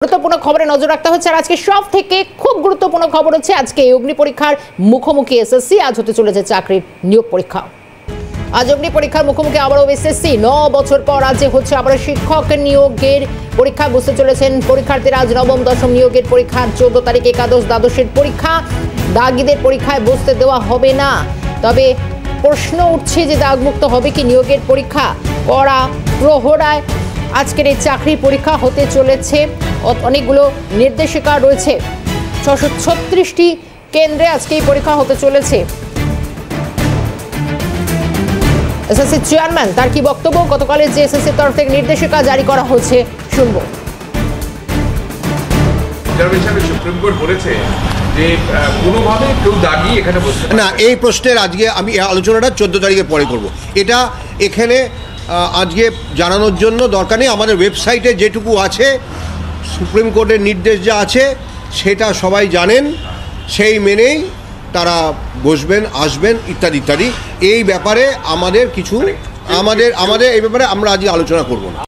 গুরুত্বপূর্ণ খবরে নজর রাখতে হচ্ছে। আর আজকে সব থেকে খুব গুরুত্বপূর্ণ খবর হচ্ছে আজকে অগ্নি পরীক্ষার মুখোমুখি এসএসসি। আজ হতে চলেছে চাকরির নিয়োগ পরীক্ষা। আজ অগ্নি পরীক্ষার মুখোমুখি আবারও এসএসসি। 9 বছর পর আজ হচ্ছে আবার শিক্ষক নিয়োগের পরীক্ষা বসতে চলেছেন পরীক্ষার্থীরা। আজ নবম দশম নিয়োগের পরীক্ষা, 14 তারিখ একাদশ দ্বাদশের পরীক্ষা। দাগীদের পরীক্ষায় বসতে দেওয়া হবে না, তবে প্রশ্ন উঠছে যে দাগমুক্ত হবে কি নিয়োগের পরীক্ষা। কড়া প্রহরায় আজকের এই চাকরির পরীক্ষা হতে চলেছে। অনেকগুলো নির্দেশিকা রয়েছে, 636টি কেন্দ্রে আজকে এই পরীক্ষা হতে চলেছে। এসএসসি চেয়ারম্যান তার কি বক্তব্য, গতকালে যে এসএসসির তরফ থেকে নির্দেশিকা জারি করা হয়েছে শুনবো। সুপ্রিম কোর্ট বলেছে যে কোনোভাবে কেউ দাগি এখানে বসতে না, এই প্রশ্নের আজকে আমি আলোচনাটা 14 তারিখের পরে করব। এটা এখানে আজকে জানানোর জন্য দরকার নেই। আমাদের ওয়েবসাইটে যেটুকু আছে, সুপ্রিম কোর্টের নির্দেশ যা আছে সেটা সবাই জানেন, সেই মেনেই তারা বসবেন, আসবেন ইত্যাদি ইত্যাদি। এই ব্যাপারে আমাদের কিছু আমাদের এই ব্যাপারে আমরা আজকে আলোচনা করব না।